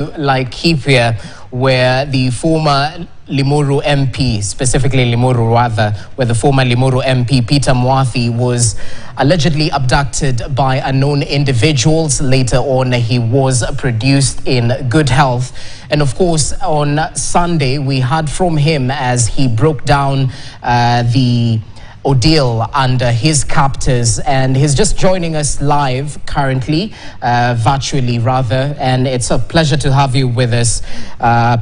Laikipia, where the former Limuru MP, specifically Limuru rather, where the former Limuru MP Peter Mwathi was allegedly abducted by unknown individuals. Later on, he was produced in good health. And of course, on Sunday, we heard from him as he broke down the ordeal under his captors, and he's just joining us live currently, virtually rather, and it's a pleasure to have you with us,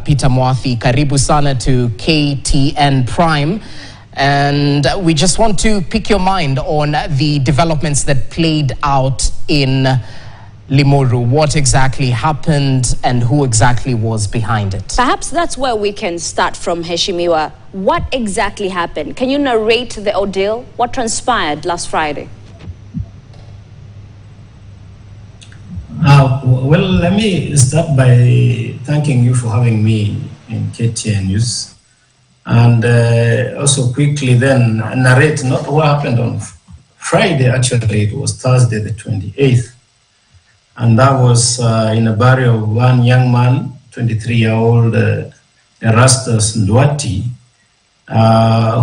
Peter Mwathi. Karibu sana to KTN Prime, and we just want to pick your mind on the developments that played out in Limuru. What exactly happened and who exactly was behind it? Perhaps that's where we can start from, Heshimiwa. What exactly happened? Can you narrate the ordeal? What transpired last Friday? Well, let me start by thanking you for having me in KTN News, and also quickly then narrate not what happened on Friday. Actually, it was Thursday the 28th. And that was in a burial of one young man, 23-year-old Erastus Mwathi,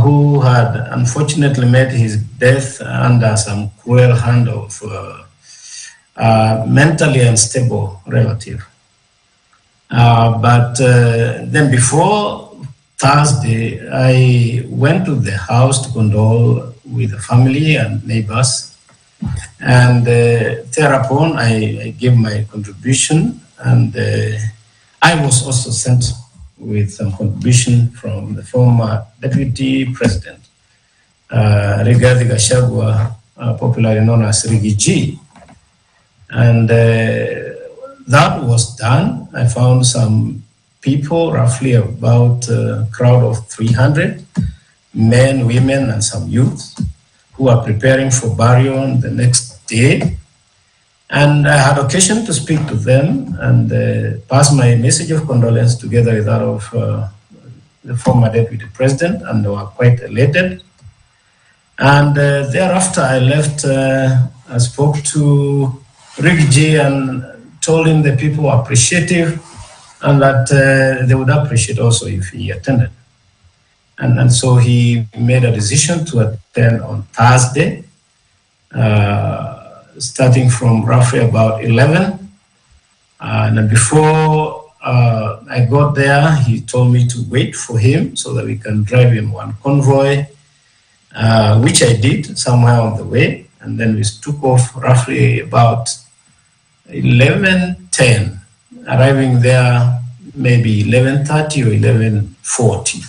who had unfortunately met his death under some cruel hand of mentally unstable relative. But then before Thursday, I went to the house to condole with the family and neighbors. And thereupon, I gave my contribution, and I was also sent with some contribution from the former Deputy President, Rigathi Gachagua, popularly known as Rigi G. And that was done. I found some people, roughly about a crowd of 300, men, women, and some youth, who are preparing for burial the next day. And I had occasion to speak to them and pass my message of condolence together with that of the former Deputy President, and they were quite elated. And thereafter I left, I spoke to Rick J and told him the people were appreciative and that they would appreciate also if he attended. And so he made a decision to attend on Thursday, starting from roughly about 11. And before I got there, he told me to wait for him so that we can drive in one convoy, which I did somewhere on the way. And then we took off roughly about 11:10, arriving there maybe 11:30 or 11:40.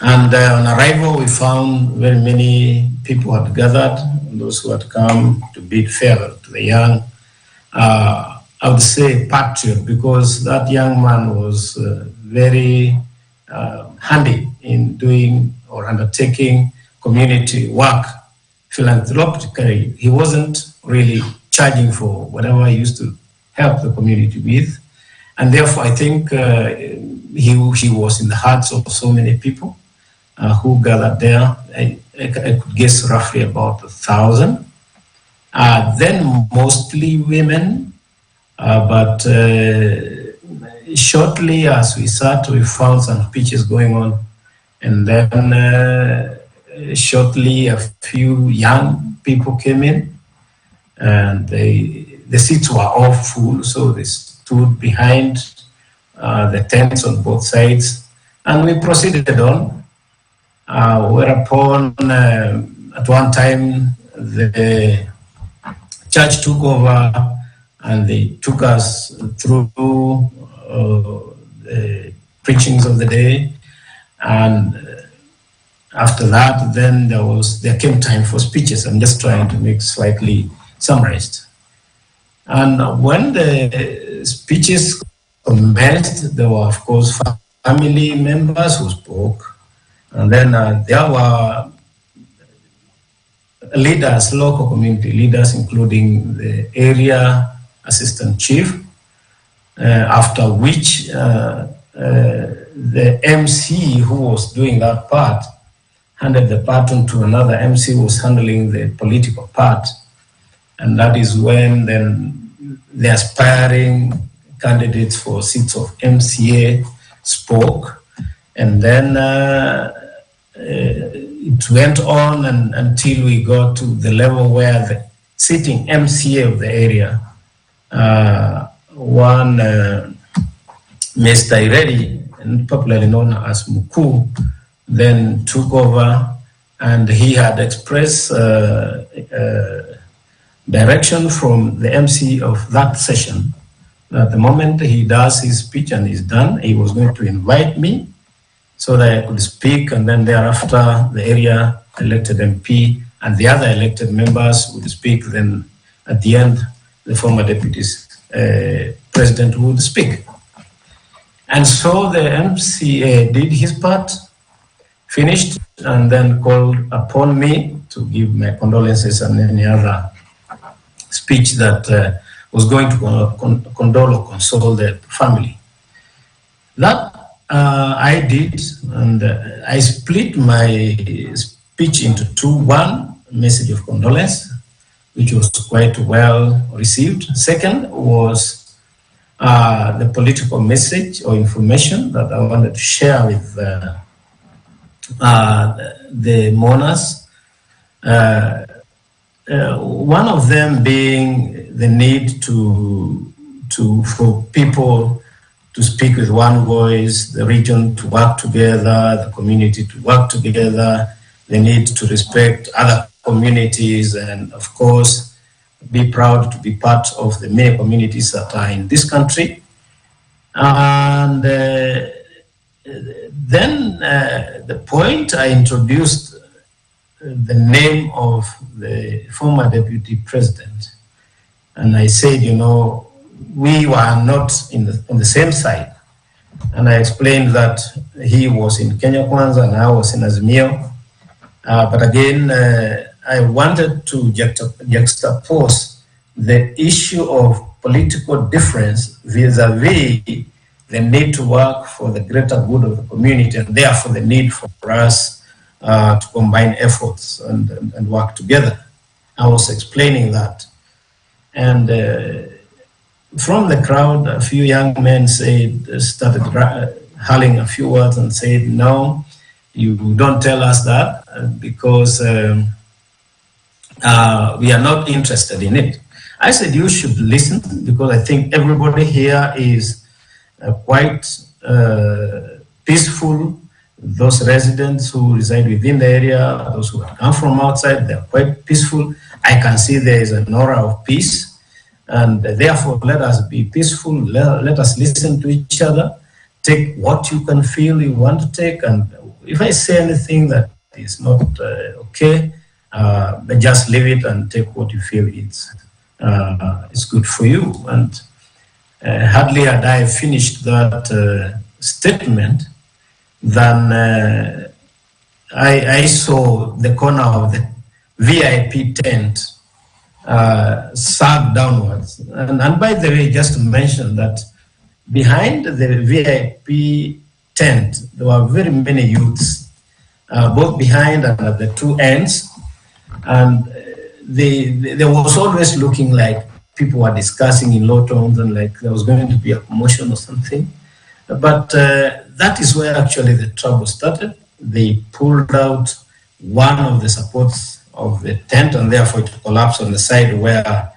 And on arrival, we found very many people had gathered, those who had come to bid farewell to the young, I would say patriot, because that young man was very handy in doing or undertaking community work philanthropically. He wasn't really charging for whatever he used to help the community with. And therefore, I think he was in the hearts of so many people who gathered there. I could guess roughly about 1,000. Then mostly women, but shortly as we sat, we found some pitches going on. And then shortly a few young people came in, and the seats were all full, so they stood behind the tents on both sides, and we proceeded on. Whereupon, at one time, the church took over and they took us through the preachings of the day. And after that, then there came time for speeches. I'm just trying to make slightly summarized. And when the speeches commenced, there were, of course, family members who spoke. And then there were leaders, local community leaders, including the area assistant chief, after which the MC who was doing that part handed the baton to another MC who was handling the political part. And that is when then the aspiring candidates for seats of MCA spoke, and then it went on until we got to the level where the sitting MCA of the area, one Mr. Iredi, popularly known as Muku, then took over, and he had expressed direction from the MC of that session that the moment he does his speech and is done, he was going to invite me so that I could speak, and then thereafter the area elected MP and the other elected members would speak. Then at the end, the former deputy president would speak. And so the MCA did his part, finished, and then called upon me to give my condolences and any other speech that was going to condole or console the family. That I did, and I split my speech into two. One, message of condolence, which was quite well received. Second was the political message or information that I wanted to share with the mourners. One of them being the need for people to speak with one voice, the region to work together, the community to work together, the need to respect other communities, and of course, be proud to be part of the many communities that are in this country. And then the point I introduced the name of the former deputy president. And I said, you know, we were not on the same side. And I explained that he was in Kenya Kwanza and I was in Azimio. But again, I wanted to juxtapose the issue of political difference vis-a-vis the need to work for the greater good of the community, and therefore the need for us to combine efforts and work together. I was explaining that. And from the crowd, a few young men started hurling a few words and said, no, you don't tell us that because we are not interested in it. I said, you should listen, because I think everybody here is quite peaceful. Those residents who reside within the area, those who have come from outside, they're quite peaceful. I can see there is an aura of peace, and therefore let us be peaceful. Let us listen to each other. Take what you can feel you want to take, and if I say anything that is not okay, just leave it and take what you feel it's good for you. And hardly had I finished that statement, then I saw the corner of the VIP tent sag downwards. And by the way, just to mention that behind the VIP tent, there were very many youths, both behind and at the two ends. And there was always looking like people were discussing in low tones and like there was going to be a commotion or something. But that is where actually the trouble started. They pulled out one of the supports of the tent, and therefore it collapsed on the side where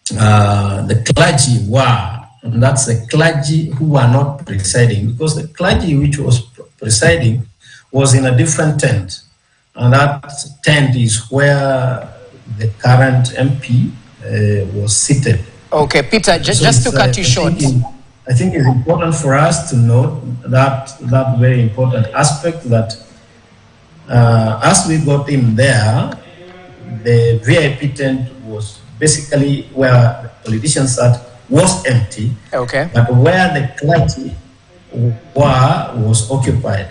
the clergy were. And that's the clergy who were not presiding, because the clergy which was presiding was in a different tent. And that tent is where the current MP was seated. Okay, Peter, just to cut you short. I think it's important for us to note that very important aspect that as we got in there, the VIP tent was basically where the politicians sat was empty. Okay. But where the clergy was occupied.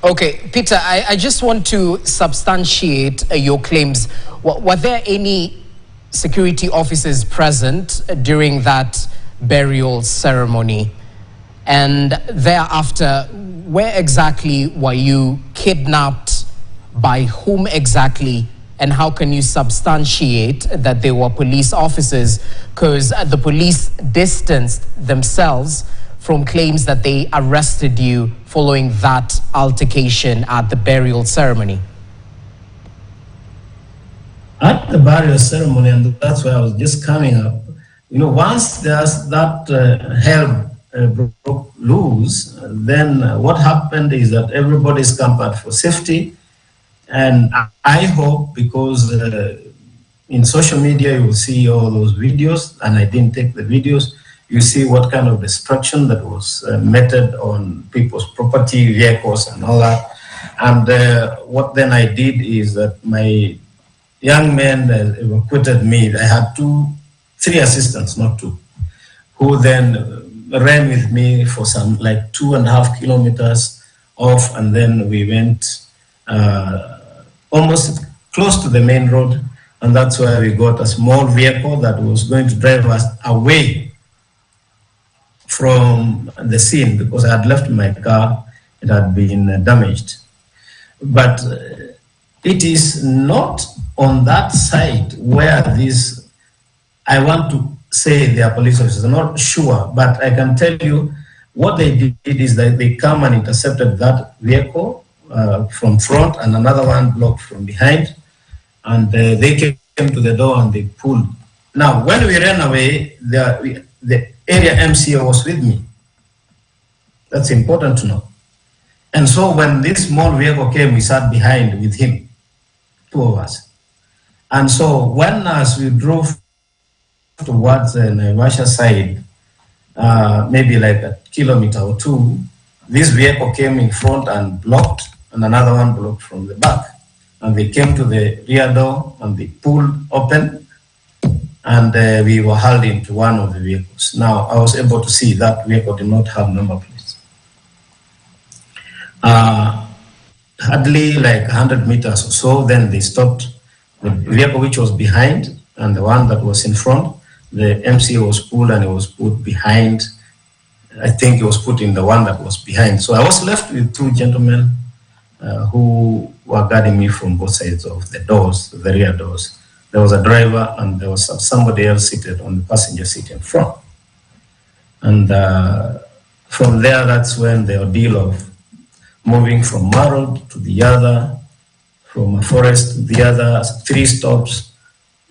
Okay, Peter, I just want to substantiate your claims. Were there any security officers present during that burial ceremony? And thereafter, where exactly were you kidnapped? By whom exactly? and how can you substantiate that they were police officers? Because the police distanced themselves from claims that they arrested you following that altercation at the burial ceremony. At the burial ceremony, and that's where I was just coming up, once there's that hell broke loose, then what happened is that everybody is scampered for safety. And I hope, because in social media you will see all those videos, and I didn't take the videos, you see what kind of destruction that was meted on people's property, vehicles, and all that. And what then I did is that my young men evacuated me. I had 3 assistants, not 2, who then ran with me for some 2.5 kilometers off, and then we went almost close to the main road, and that's where we got a small vehicle that was going to drive us away from the scene, because I had left my car, it had been damaged. But it is not on that side where I want to say they are police officers. I'm not sure, but I can tell you what they did is that they come and intercepted that vehicle from front and another one blocked from behind, and they came to the door and they pulled. Now, when we ran away, the area MCO was with me. That's important to know. And so when this small vehicle came, we sat behind with him, 2 of us. And so when as we drove towards the Naivasha side, maybe a kilometer or 2, this vehicle came in front and blocked, and another one blocked from the back. And they came to the rear door and they pulled open, and we were hauled into one of the vehicles. Now, I was able to see that vehicle did not have number plates. Hardly 100 meters or so, then they stopped the vehicle which was behind and the one that was in front. The MCO was pulled and it was put behind. I think it was put in the one that was behind. So I was left with 2 gentlemen who were guarding me from both sides of the doors, the rear doors. There was a driver and there was somebody else seated on the passenger seat in front. And from there, that's when the ordeal of moving from one road to the other, from a forest to the other, 3 stops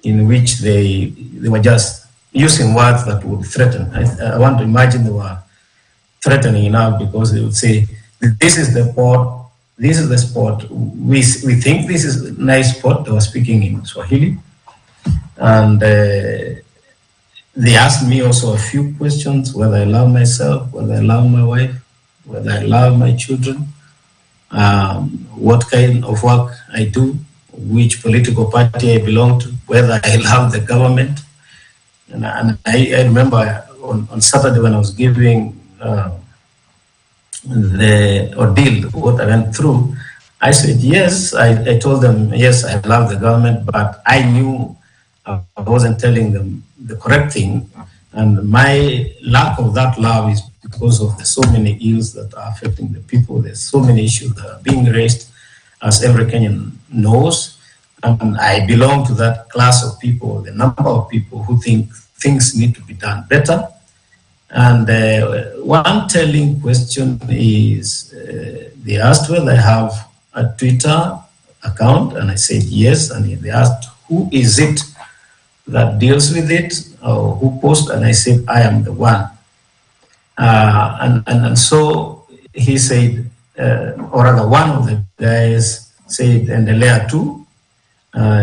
in which they were just using words that would threaten. I want to imagine they were threatening enough, because they would say, this is the port, this is the spot, we think this is a nice spot. They were speaking in Swahili. And they asked me also a few questions, whether I love myself, whether I love my wife, whether I love my children, what kind of work I do, which political party I belong to, whether I love the government. And I remember on Saturday when I was giving the ordeal, what I went through, I said, yes, I told them, yes, I love the government, but I knew I wasn't telling them the correct thing. And my lack of that love is because of the so many ills that are affecting the people. There's so many issues that are being raised, as every Kenyan knows. And I belong to that class of people, the number of people who think things need to be done better. And one telling question is, they asked whether I have a Twitter account, and I said yes. And they asked, who is it that deals with it, or who posts? And I said, I am the one. And so he said, or rather one of the guys said, and the layer 2,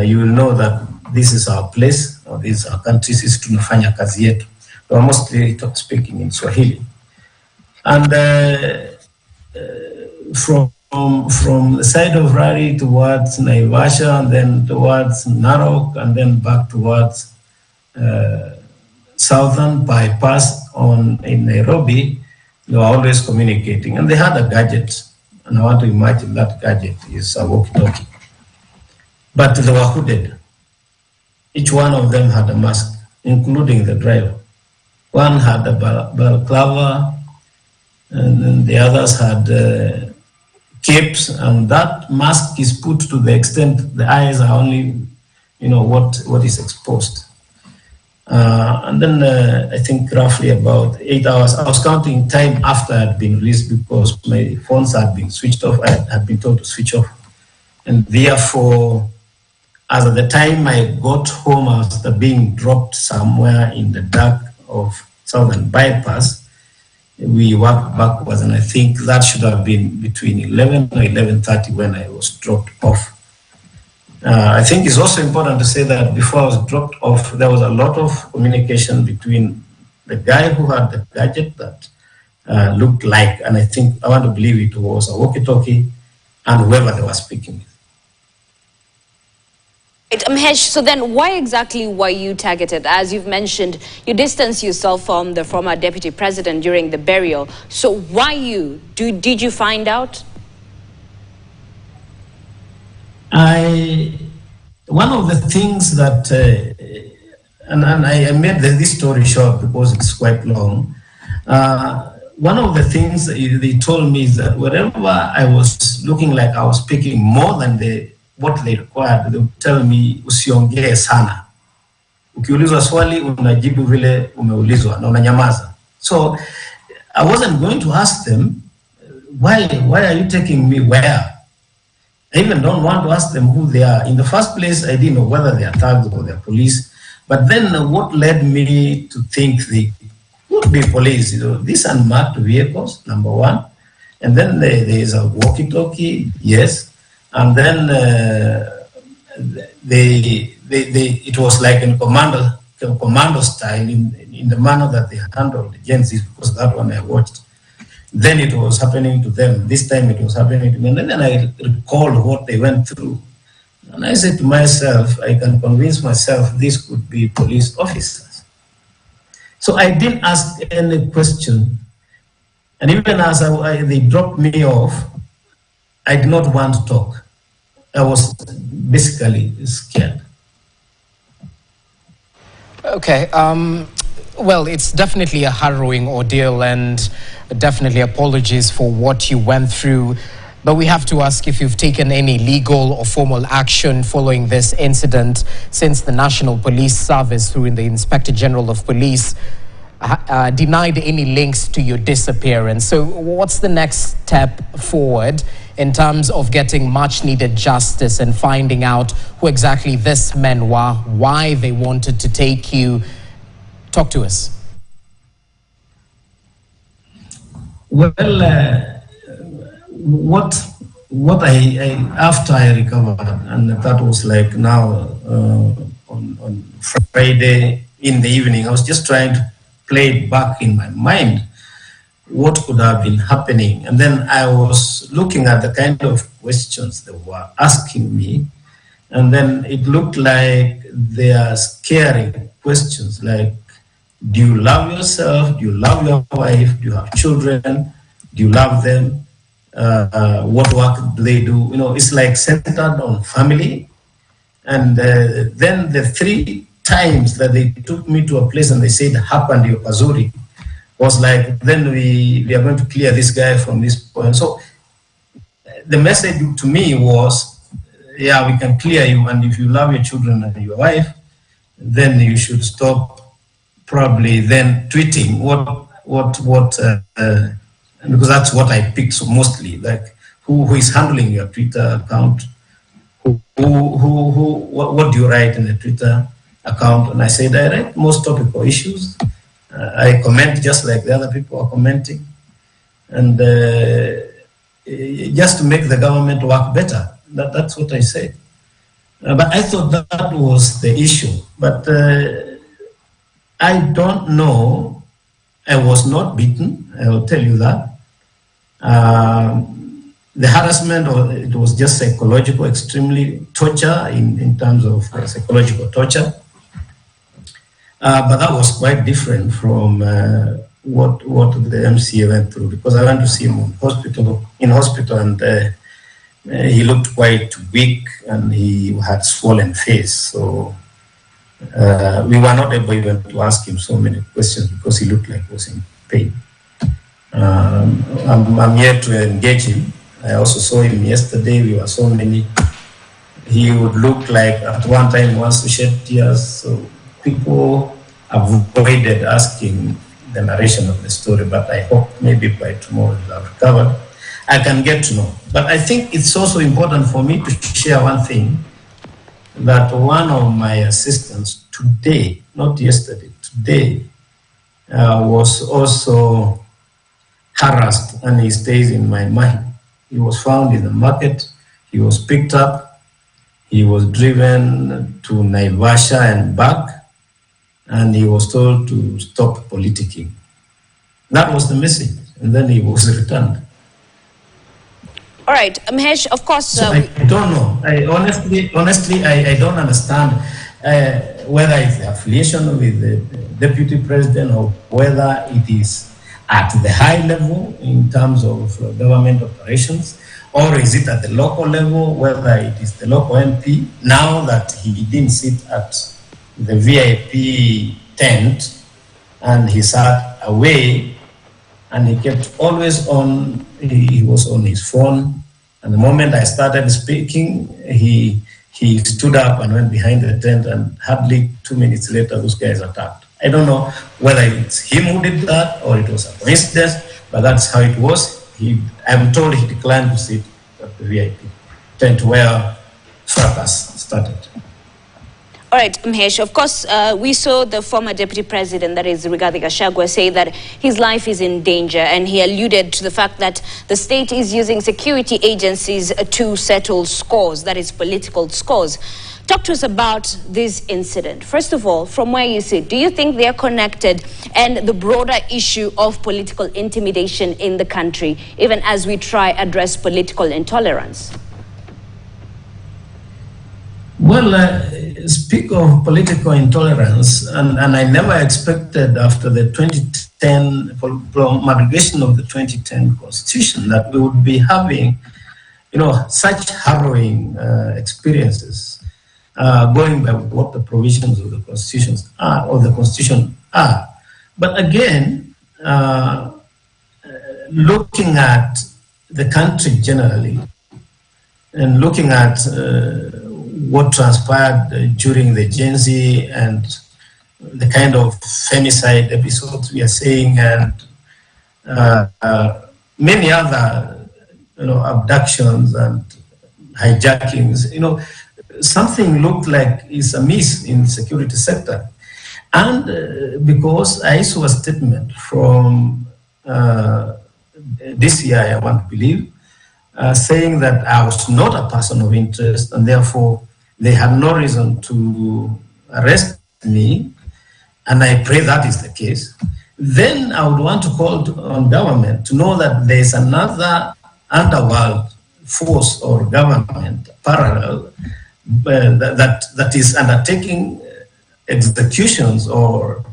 you will know that this is our place, or this is our country, sisi tunafanya kazi yetu. They were mostly speaking in Swahili. And from the side of Rari towards Naivasha, and then towards Narok, and then back towards southern bypass in Nairobi, they were always communicating. And they had a gadget, and I want to imagine that gadget is a walkie-talkie. But they were hooded. Each one of them had a mask, including the driver. One had a balaclava, and then the others had capes, and that mask is put to the extent the eyes are only, what is exposed. And then I think roughly about 8 hours, I was counting time after I had been released because my phones had been switched off. I had been told to switch off. And therefore, as at the time I got home after being dropped somewhere in the dark of Southern Bypass, we walked backwards, and I think that should have been between 11 or 11:30 when I was dropped off. I think it's also important to say that before I was dropped off, there was a lot of communication between the guy who had the gadget that looked like, and I want to believe it was a walkie-talkie, and whoever they were speaking with. Mhesh, so then why exactly were you targeted? As you've mentioned, you distanced yourself from the former deputy president during the burial. So why you? Did you find out? One of the things that, and I made this story short because it's quite long. One of the things that they told me is that wherever I was looking like I was speaking more than what they required, they would tell me usiongee sana. Ukiulizwa swali unajibu vile umeulizwa na unanyamaza. So I wasn't going to ask them, why are you taking me where? I even don't want to ask them who they are. In the first place, I didn't know whether they are thugs or they are police. But then what led me to think they could be police? These unmarked vehicles, number one. And then there is a walkie-talkie, yes. And then it was like in commando style in the manner that they handled the Gen Zs, because that one I watched. Then it was happening to them. This time it was happening to me. And then I recall what they went through. And I said to myself, I can convince myself this could be police officers. So I didn't ask any question. And even as they dropped me off, I did not want to talk. I was basically scared. Okay. Well, it's definitely a harrowing ordeal, and definitely apologies for what you went through. But we have to ask if you've taken any legal or formal action following this incident, since the National Police Service, through the Inspector General of Police, denied any links to your disappearance. So what's the next step forward in terms of getting much needed justice and finding out who exactly these men were, why they wanted to take you? Talk to us. Well, what I after I recovered, and that was like now on Friday in the evening, I was just trying to play it back in my mind, what could have been happening. And then I was looking at the kind of questions they were asking me, and then it looked like they are scary questions, like, do you love yourself? Do you love your wife? Do you have children? Do you love them? What work do they do? It's like centered on family. And then the 3 times that they took me to a place and they said, happened your Pazuri, was like, then we are going to clear this guy from this point. So the message to me was, yeah, we can clear you. And if you love your children and your wife, then you should stop probably then tweeting because that's what I picked so mostly, like who is handling your Twitter account, what do you write in the Twitter account? And I said, I write most topical issues. I comment just like the other people are commenting, and just to make the government work better. That's what I said. But I thought that was the issue. But I don't know. I was not beaten, I will tell you that. The harassment, it was just psychological, extremely torture in terms of psychological torture. But that was quite different from what the MCA went through, because I went to see him in hospital, and he looked quite weak and he had swollen face. So we were not able even to ask him so many questions because he looked like he was in pain. I'm here to engage him I also saw him yesterday. We were so many. He would look like at one time he wants to shed tears. So people avoided asking the narration of the story, but I hope maybe by tomorrow he'll have recovered. I can get to know. But I think it's also important for me to share one thing, that one of my assistants today, not yesterday, today, was also harassed, and he stays in my mind. He was found in the market, he was picked up, he was driven to Naivasha and back, and he was told to stop politicking. That was the message, and then he was returned. All right, Mahesh, of course... So I don't know. Honestly, I don't understand whether it's the affiliation with the deputy president or whether it is at the high level in terms of government operations, or is it at the local level, whether it is the local MP, now that he didn't sit at the VIP tent and he sat away and he kept always on, he was on his phone. And the moment I started speaking, he stood up and went behind the tent, and hardly 2 minutes later, those guys attacked. I don't know whether it's him who did that or it was a coincidence, but that's how it was. I'm told he declined to sit at the VIP tent where fracas started. All right, Mahesh, of course, we saw the former deputy president, that is Rigathi Gachagua, say that his life is in danger, and he alluded to the fact that the state is using security agencies to settle scores, that is political scores. Talk to us about this incident. First of all, from where you sit, do you think they are connected, and the broader issue of political intimidation in the country, even as we try address political intolerance? Well, speak of political intolerance, and I never expected after the 2010 promulgation of the 2010 Constitution that we would be having, such harrowing experiences, going by what the provisions of the Constitutions are, or the Constitution are. But again, looking at the country generally, and looking at what transpired during the Gen Z and the kind of femicide episodes we are seeing, and many other, abductions and hijackings, something looked like is amiss in the security sector. And because I saw a statement from DCI, I want to believe, saying that I was not a person of interest, and therefore they had no reason to arrest me, and I pray that is the case, then I would want to call on government to know that there is another underworld force or government parallel that is undertaking executions or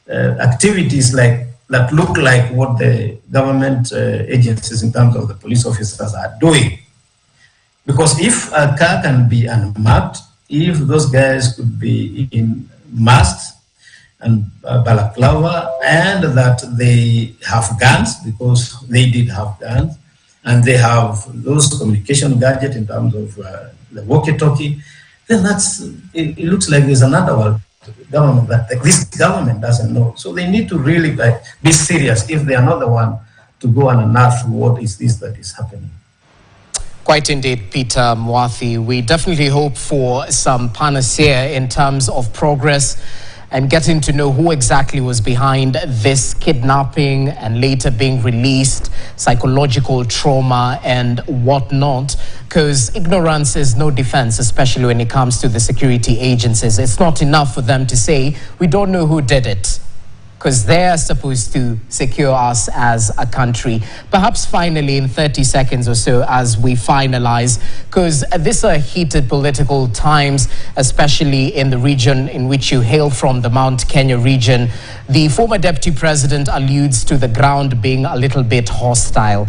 activities that look like what the government agencies in terms of the police officers are doing. Because if a car can be unmarked, if those guys could be in masks and balaclava, and that they have guns, because they did have guns, and they have those communication gadgets in terms of the walkie-talkie, then it looks like there's another world government that this government doesn't know. So they need to really be serious if they are not the one to go and unearth what is this that is happening. Quite indeed, Peter Mwathi. We definitely hope for some panacea in terms of progress and getting to know who exactly was behind this kidnapping and later being released, psychological trauma and whatnot, because ignorance is no defense, especially when it comes to the security agencies. It's not enough for them to say, we don't know who did it, because they're supposed to secure us as a country. Perhaps finally in 30 seconds or so as we finalize, because these are heated political times, especially in the region in which you hail from, the Mount Kenya region. The former deputy president alludes to the ground being a little bit hostile.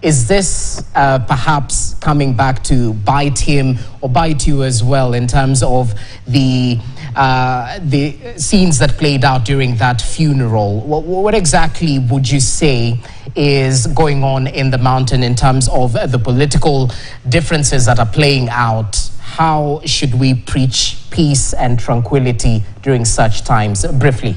Is this perhaps coming back to bite him or bite you as well in terms of the the scenes that played out during that funeral, what exactly would you say is going on in the mountain in terms of the political differences that are playing out? How should we preach peace and tranquility during such times? Briefly.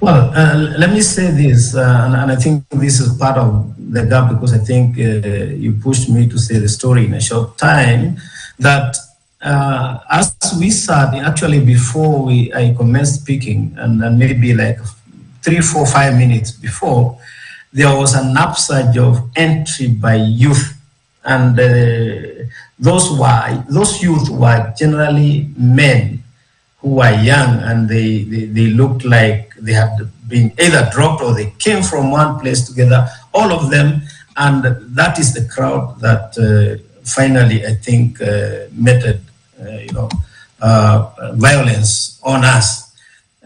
Well, let me say this, and I think this is part of the gap, because I think you pushed me to say the story in a short time, that as we sat, actually before I commenced speaking, and maybe like 3, 4, 5 minutes before, there was an upsurge of entry by youth. And those youth were generally men who were young, and they looked like they had been either dropped or they came from one place together, all of them. And that is the crowd that finally, I think, meted, violence on us.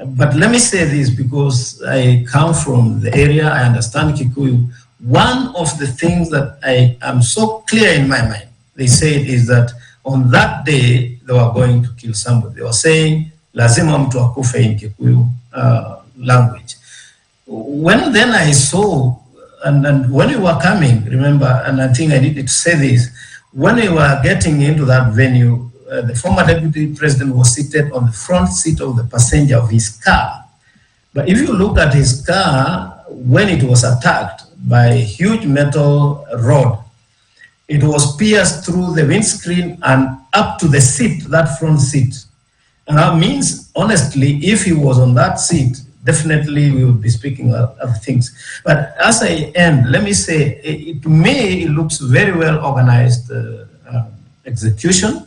But let me say this, because I come from the area, I understand Kikuyu. One of the things that I am so clear in my mind, they said, is that on that day, they were going to kill somebody. They were saying, lazima mtu akufe in Kikuyu language. When then I saw, and when we were coming, remember, and I think I needed to say this, when we were getting into that venue, the former deputy president was seated on the front seat of the passenger of his car. But if you look at his car, when it was attacked by a huge metal rod, it was pierced through the windscreen and up to the seat, that front seat. And that means, honestly, if he was on that seat, definitely we would be speaking of things. But as I end, let me say, to me, it looks very well organized execution.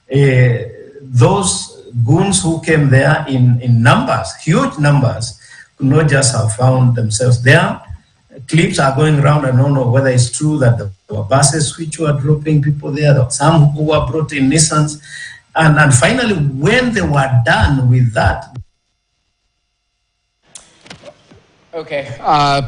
Those goons who came there in numbers, huge numbers, could not just have found themselves there. Clips are going around. I don't know whether it's true that there were buses which were dropping people there, there were some who were brought in Nissans. And finally, when they were done with that. Okay,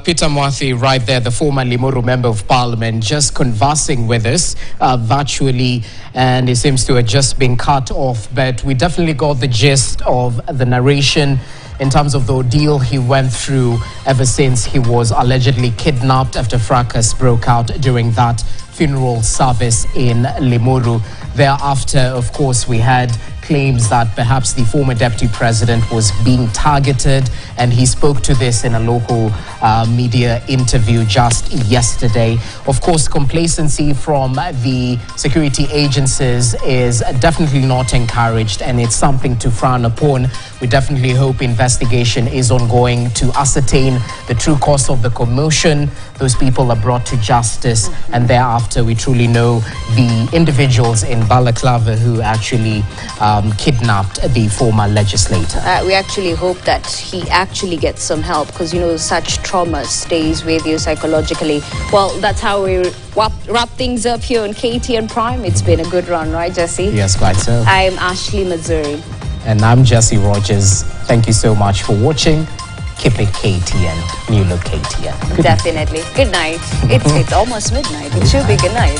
Peter Mwathi right there, the former Limuru Member of Parliament, just conversing with us virtually, and it seems to have just been cut off, but we definitely got the gist of the narration in terms of the ordeal he went through ever since he was allegedly kidnapped after fracas broke out during that funeral service in Limuru. Thereafter, of course, we had claims that perhaps the former deputy president was being targeted, and he spoke to this in a local media interview just yesterday. Of course, complacency from the security agencies is definitely not encouraged, and it's something to frown upon. We definitely hope investigation is ongoing to ascertain the true cause of the commotion. Those people are brought to justice, and thereafter we truly know the individuals in Balaclava who actually kidnapped the former legislator. We actually hope that he actually gets some help, because, you know, such trauma stays with you psychologically. Well, that's how we wrap things up here on KTN Prime. It's been a good run, right, Jesse? Yes, quite so. I'm Ashley Mazuri. And I'm Jesse Rogers. Thank you so much for watching. Keep it KTN. New look KTN. Definitely. Good night. It's almost midnight. It should be good night.